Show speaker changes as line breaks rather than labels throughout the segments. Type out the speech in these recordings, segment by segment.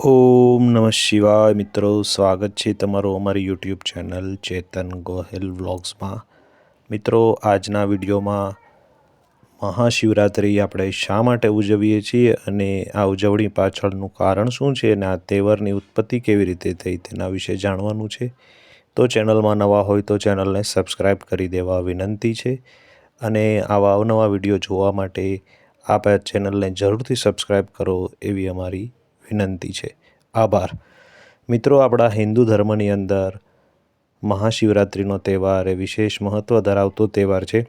ઓમ નમઃ શિવાય મિત્રો, સ્વાગત છે તમારું અમારી યુટ્યુબ ચેનલ ચેતન ગોહિલ વ્લોગ્સમાં। મિત્રો, આજના વિડીયોમાં મહાશિવરાત્રિ આપણે શા માટે ઉજવીએ છીએ અને આ ઉજવણી પાછળનું કારણ શું છે અને આ તહેવારની ઉત્પત્તિ કેવી રીતે થઈ તેના વિશે જાણવાનું છે। તો ચેનલમાં નવા હોય તો ચેનલને સબસ્ક્રાઈબ કરી દેવા વિનંતી છે અને આવા અવનવા વિડીયો જોવા માટે આપ આ ચેનલને જરૂરથી સબસ્ક્રાઈબ કરો એવી અમારી વિનંતી છે। આભાર। મિત્રો, આપણા હિન્દુ ધર્મની અંદર મહાશિવરાત્રિનો તહેવાર એ વિશેષ મહત્ત્વ ધરાવતો તહેવાર છે।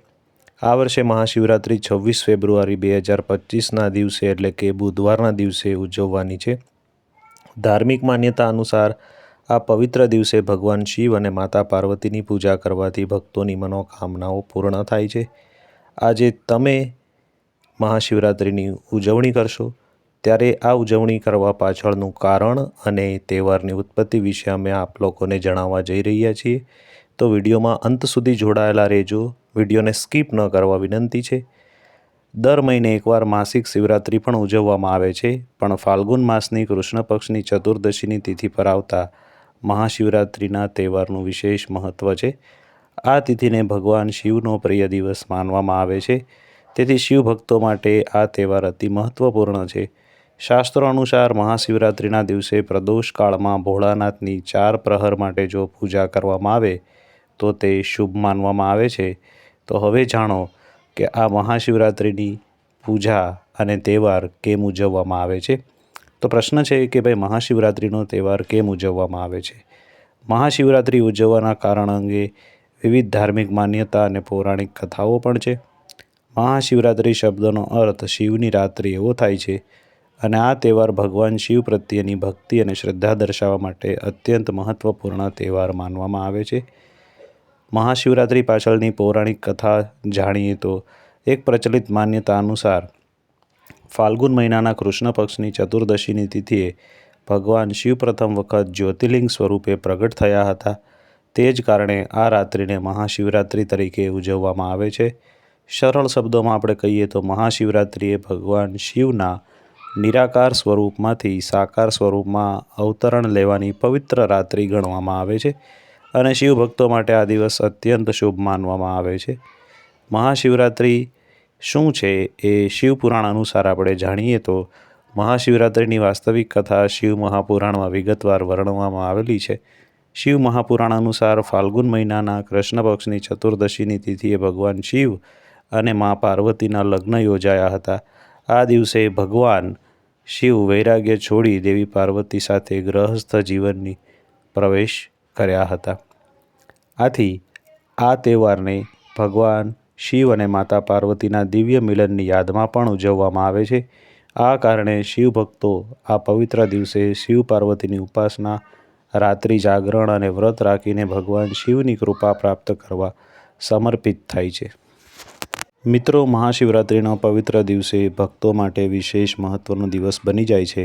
આ વર્ષે મહાશિવરાત્રિ 26 ફેબ્રુઆરી 2025ના દિવસે એટલે કે બુધવારના દિવસે ઉજવવાની છે। ધાર્મિક માન્યતા અનુસાર આ પવિત્ર દિવસે ભગવાન શિવ અને માતા પાર્વતીની પૂજા કરવાથી ભક્તોની મનોકામનાઓ પૂર્ણ થાય છે। આજે તમે મહાશિવરાત્રિની ઉજવણી કરશો ત્યારે આ ઉજવણી કરવા પાછળનું કારણ અને તહેવારની ઉત્પત્તિ વિશે અમે આપ લોકોને જણાવવા જઈ રહ્યા છીએ। તો વિડીયોમાં અંત સુધી જોડાયેલા રહેજો, વિડીયોને સ્કીપ ન કરવા વિનંતી છે। દર મહિને એકવાર માસિક શિવરાત્રિ પણ ઉજવવામાં આવે છે, પણ ફાલ્ગુન માસની કૃષ્ણ પક્ષની ચતુર્દશીની તિથિ પર આવતા મહાશિવરાત્રિના તહેવારનું વિશેષ મહત્ત્વ છે। આ તિથિને ભગવાન શિવનો પ્રિય દિવસ માનવામાં આવે છે, તેથી શિવ ભક્તો માટે આ તહેવાર અતિ મહત્ત્વપૂર્ણ છે। શાસ્ત્રો અનુસાર મહાશિવરાત્રિના દિવસે પ્રદોષ કાળમાં ભોળાનાથની 4 પ્રહર માટે જો પૂજા કરવામાં આવે તો તે શુભ માનવામાં આવે છે। તો હવે જાણો કે આ મહાશિવરાત્રિની પૂજા અને તહેવાર કેમ ઉજવવામાં આવે છે। તો પ્રશ્ન છે કે ભાઈ, મહાશિવરાત્રિનો તહેવાર કેમ ઉજવવામાં આવે છે? મહાશિવરાત્રિ ઉજવવાના કારણ અંગે વિવિધ ધાર્મિક માન્યતા અને પૌરાણિક કથાઓ પણ છે। મહાશિવરાત્રિ શબ્દનો અર્થ શિવની રાત્રિ એવો થાય છે અને આ તહેવાર ભગવાન શિવ પ્રત્યેની ભક્તિ અને શ્રદ્ધા દર્શાવવા માટે અત્યંત મહત્ત્વપૂર્ણ તહેવાર માનવામાં આવે છે। મહાશિવરાત્રિ પાછળની પૌરાણિક કથા જાણીએ તો એક પ્રચલિત માન્યતા અનુસાર ફાલ્ગુન મહિનાના કૃષ્ણ પક્ષની ચતુર્દશીની તિથિએ ભગવાન શિવ પ્રથમ વખત જ્યોતિર્લિંગ સ્વરૂપે પ્રગટ થયા હતા। તે જ કારણે આ રાત્રિને મહાશિવરાત્રિ તરીકે ઉજવવામાં આવે છે। સરળ શબ્દોમાં આપણે કહીએ તો મહાશિવરાત્રિ એ ભગવાન શિવના નિરાકાર સ્વરૂપમાંથી સાકાર સ્વરૂપમાં અવતરણ લેવાની પવિત્ર રાત્રિ ગણવામાં આવે છે અને શિવ ભક્તો માટે આ દિવસ અત્યંત શુભ માનવામાં આવે છે। મહાશિવરાત્રિ શું છે એ શિવપુરાણ અનુસાર આપણે જાણીએ તો મહાશિવરાત્રિની વાસ્તવિક કથા શિવ મહાપુરાણમાં વિગતવાર વર્ણવવામાં આવેલી છે। શિવ મહાપુરાણ અનુસાર ફાલ્ગુન મહિનાના કૃષ્ણ પક્ષની ચતુર્દશીની તિથિએ ભગવાન શિવ અને મા પાર્વતીના લગ્ન યોજાયા હતા। આ દિવસે ભગવાન શિવ વૈરાગ્ય છોડી દેવી પાર્વતી સાથે ગ્રહસ્થ જીવનની પ્રવેશ કર્યા હતા। આથી આ તહેવારને ભગવાન શિવ અને માતા પાર્વતીના દિવ્ય મિલનની યાદમાં પણ ઉજવવામાં આવે છે। આ કારણે શિવ ભક્તો આ પવિત્ર દિવસે શિવ પાર્વતીની ઉપાસના, રાત્રિ જાગરણ અને વ્રત રાખીને ભગવાન શિવની કૃપા પ્રાપ્ત કરવા સમર્પિત થાય છે। મિત્રો, મહાશિવરાત્રિના પવિત્ર દિવસે ભક્તો માટે વિશેષ મહત્ત્વનો દિવસ બની જાય છે।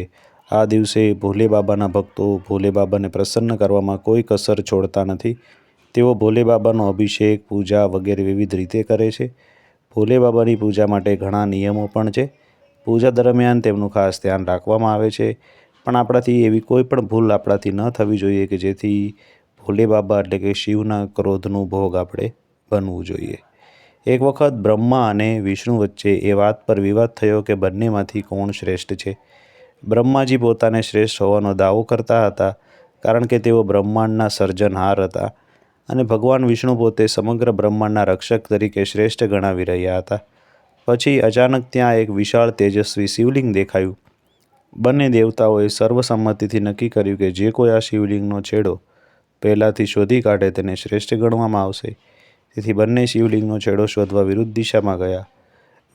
આ દિવસે ભોલે બાબાના ભક્તો ભોલે બાબાને પ્રસન્ન કરવામાં કોઈ કસર છોડતા નથી। તેઓ ભોલે બાબાનો અભિષેક, પૂજા વગેરે વિવિધ રીતે કરે છે। ભોલે બાબાની પૂજા માટે ઘણા નિયમો પણ છે। પૂજા દરમિયાન તેમનું ખાસ ધ્યાન રાખવામાં આવે છે, પણ આપણાથી એવી કોઈ પણ ભૂલ આપણાથી ન થવી જોઈએ કે જેથી ભોલે બાબા એટલે કે શિવના ક્રોધનું ભોગ આપણે બનવું જોઈએ। એક વખત બ્રહ્મા અને વિષ્ણુ વચ્ચે એ વાત પર વિવાદ થયો કે બંનેમાંથી કોણ શ્રેષ્ઠ છે। બ્રહ્માજી પોતાને શ્રેષ્ઠ હોવાનો દાવો કરતા હતા, કારણ કે તેઓ બ્રહ્માંડના સર્જનહાર હતા અને ભગવાન વિષ્ણુ પોતે સમગ્ર બ્રહ્માંડના રક્ષક તરીકે શ્રેષ્ઠ ગણાવી રહ્યા હતા। પછી અચાનક ત્યાં એક વિશાળ તેજસ્વી શિવલિંગ દેખાયું। બંને દેવતાઓએ સર્વસંમતિથી નક્કી કર્યું કે જે કોઈ આ શિવલિંગનો છેડો પહેલાંથી શોધી કાઢે તેને શ્રેષ્ઠ ગણવામાં આવશે। તેથી બંને શિવલિંગનો છેડો શોધવા વિરુદ્ધ દિશામાં ગયા।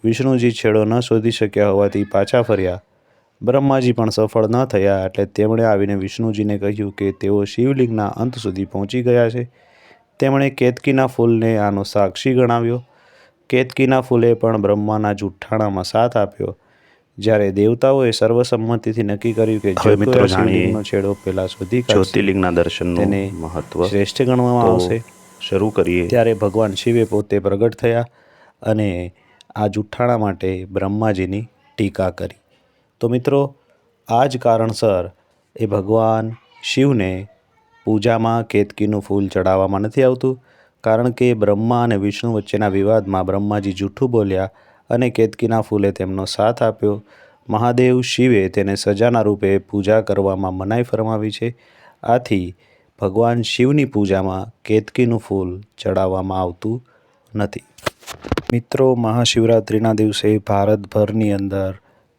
વિષ્ણુજી છેડો ન શોધી શક્યા હોવાથી પાછા ફર્યા। બ્રહ્માજી પણ સફળ ન થયા, એટલે તેમણે આવીને વિષ્ણુજીને કહ્યું કે તેઓ શિવલિંગના અંત સુધી પહોંચી ગયા છે। તેમણે કેતકીના ફૂલને આનો સાક્ષી ગણાવ્યો। કેતકીના ફૂલે પણ બ્રહ્માના જુઠ્ઠાણામાં સાથ આપ્યો। જ્યારે દેવતાઓએ સર્વસંમતિથી નક્કી કર્યું કે જે મિત્રો શિવલિંગનો છેડો પહેલા શોધી કાઢશે
જ્યોતિર્લિંગના દર્શનનું
તેને
મહત્વ
શ્રેષ્ઠ ગણવામાં આવશે।
શરૂ કરીએ
ત્યારે ભગવાન શિવે પોતે પ્રગટ થયા અને આ જુઠ્ઠાણા માટે બ્રહ્માજીની ટીકા કરી। તો મિત્રો, આ જ કારણસર
એ ભગવાન શિવને પૂજામાં કેતકીનું ફૂલ ચડાવવામાં નથી આવતું, કારણ કે બ્રહ્મા અને વિષ્ણુ વચ્ચેના વિવાદમાં બ્રહ્માજી જૂઠું બોલ્યા અને કેતકીના ફૂલે તેમનો સાથ આપ્યો. મહાદેવ શિવે તેને સજાના રૂપે પૂજા કરવામાં મનાઈ ફરમાવી છે. આથી ભગવાન શિવની પૂજામાં કેતકીનું ફૂલ ચડાવવામાં આવતું નથી. મિત્રો, મહાશિવરાત્રિના દિવસે ભારતભરની અંદર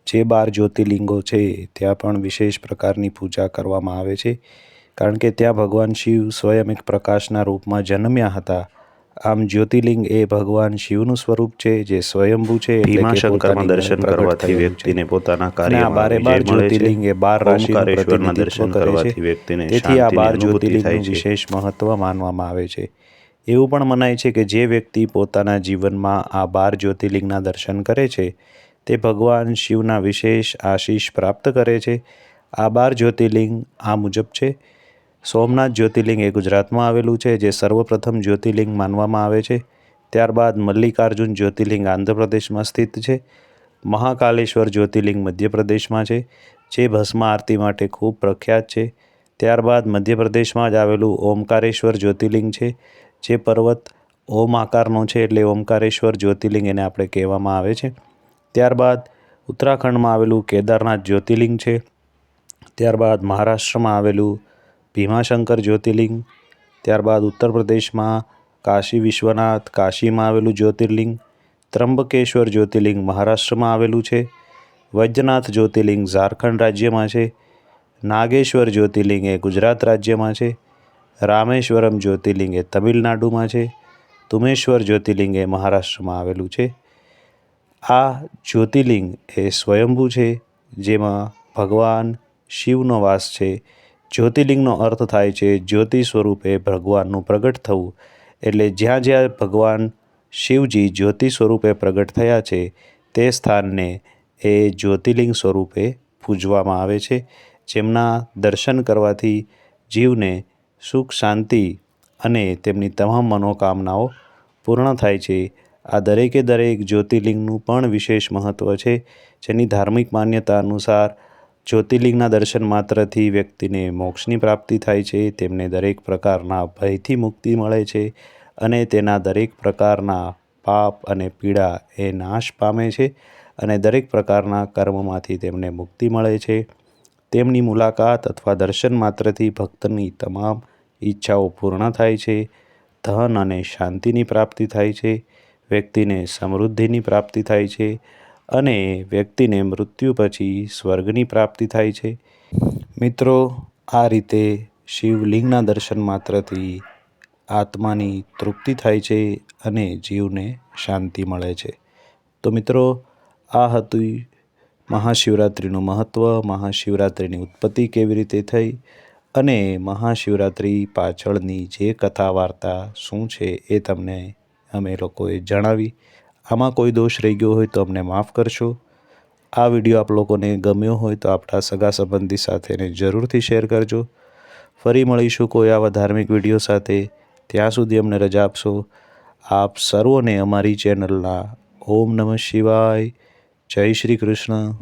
જે 12 જ્યોતિર્લિંગો છે ત્યાં પણ વિશેષ પ્રકારની પૂજા કરવામાં આવે છે, કારણ કે ત્યાં ભગવાન શિવ સ્વયં એક પ્રકાશના રૂપમાં જન્મ્યા હતા. આમ જ્યોતિર્લિંગ એ ભગવાન શિવનું સ્વરૂપ છે, જે સ્વયંભૂ છે.
ભીમાશંકરમાં દર્શન કરવાથી વ્યક્તિને પોતાના કાર્યમાં વિજય મળે છે.
જ્યોતિર્લિંગ એ 12 રાશિનું
ઓમકારેશ્વરના
પ્રતિનિધિત્વ
દર્શન
કરે
કરવાથી
છે.
વ્યક્તિને
તેથી આ 12
શાંતિની અનુભૂતિ થાય
જ્યોતિર્લિંગનું
છે.
વિશેષ મહત્વ માનવામાં આવે છે. એવું પણ મનાય છે કે જે વ્યક્તિ પોતાના જીવનમાં આ 12 જ્યોતિર્લિંગના દર્શન કરે છે તે ભગવાન શિવના વિશેષ આશીષ પ્રાપ્ત કરે છે. આ 12 જ્યોતિર્લિંગ આ મુજબ છે. સોમનાથ જ્યોતિર્લિંગ એ ગુજરાતમાં આવેલું છે, જે સર્વપ્રથમ જ્યોતિર્લિંગ માનવામાં આવે છે. ત્યારબાદ મલ્લિકાર્જુન જ્યોતિર્લિંગ આંધ્રપ્રદેશમાં સ્થિત છે. મહાકાલેશ્વર જ્યોતિર્લિંગ મધ્યપ્રદેશમાં છે, જે ભસ્મ આરતી માટે ખૂબ પ્રખ્યાત છે. ત્યારબાદ મધ્યપ્રદેશમાં જ આવેલું ઓમકારેશ્વર જ્યોતિર્લિંગ છે, જે પર્વત ઓમ આકારનો છે, એટલે ઓમકારેશ્વર જ્યોતિર્લિંગ એને આપણે કહેવામાં આવે છે. ત્યારબાદ ઉત્તરાખંડમાં આવેલું કેદારનાથ જ્યોતિર્લિંગ છે. ત્યારબાદ મહારાષ્ટ્રમાં આવેલું ભીમાશંકર જ્યોતિર્લિંગ. ત્યારબાદ ઉત્તર પ્રદેશમાં કાશી વિશ્વનાથ, કાશીમાં આવેલું જ્યોતિર્લિંગ. ત્રંબકેશ્વર જ્યોતિર્લિંગ મહારાષ્ટ્રમાં આવેલું છે. વૈદ્યનાથ જ્યોતિર્લિંગ ઝારખંડ રાજ્યમાં છે. નાગેશ્વર જ્યોતિર્લિંગ એ ગુજરાત રાજ્યમાં છે. રામેશ્વરમ જ્યોતિર્લિંગ એ તમિલનાડુમાં છે. તુમેશ્વર જ્યોતિર્લિંગ એ મહારાષ્ટ્રમાં આવેલું છે. આ જ્યોતિર્લિંગ એ સ્વયંભૂ છે, જેમાં ભગવાન શિવનો વાસ છે. જ્યોતિર્લિંગનો અર્થ થાય છે જ્યોતિ સ્વરૂપે ભગવાનનું પ્રગટ થવું. એટલે જ્યાં જ્યાં ભગવાન શિવજી જ્યોતિ સ્વરૂપે પ્રગટ થયા છે તે સ્થાનને એ જ્યોતિર્લિંગ સ્વરૂપે પૂજવામાં આવે છે, જેમના દર્શન કરવાથી જીવને સુખ, શાંતિ અને તેમની તમામ મનોકામનાઓ પૂર્ણ થાય છે. આ દરેકે દરેક જ્યોતિર્લિંગનું પણ વિશેષ મહત્ત્વ છે, જેની ધાર્મિક માન્યતા અનુસાર જ્યોતિર્લિંગના દર્શન માત્રથી વ્યક્તિને મોક્ષની પ્રાપ્તિ થાય છે, તેમને દરેક પ્રકારના ભયથી મુક્તિ મળે છે અને તેના દરેક પ્રકારના પાપ અને પીડા એ નાશ પામે છે અને દરેક પ્રકારના કર્મમાંથી તેમને મુક્તિ મળે છે. તેમની મુલાકાત અથવા દર્શન માત્રથી ભક્તની તમામ ઈચ્છાઓ પૂર્ણ થાય છે. ધન અને શાંતિની પ્રાપ્તિ થાય છે. વ્યક્તિને સમૃદ્ધિની પ્રાપ્તિ થાય છે અને વ્યક્તિને મૃત્યુ પછી સ્વર્ગની પ્રાપ્તિ થાય છે. મિત્રો, આ રીતે શિવલિંગના દર્શન માત્રથી આત્માની તૃપ્તિ થાય છે અને જીવને શાંતિ મળે છે. તો મિત્રો, આ હતું મહાશિવરાત્રિનું મહત્ત્વ, મહાશિવરાત્રિની ઉત્પત્તિ કેવી રીતે થઈ અને મહાશિવરાત્રિ પાછળની જે કથા વાર્તા શું છે એ તમને અમે લોકોએ જણાવી. આમાં કોઈ દોષ રહી ગયો હોય તો અમને માફ કરશો. આ વિડીયો આપ લોકોને ગમ્યો હોય તો આપણા સગા સંબંધી સાથેને જરૂરથી શેર કરજો. ફરી મળીશું કોઈ આવા ધાર્મિક વિડીયો સાથે. ત્યાં સુધી અમને રજા આપશો. આપ સર્વોને અમારી ચેનલના ઓમ નમઃ શિવાય, જય શ્રી કૃષ્ણ.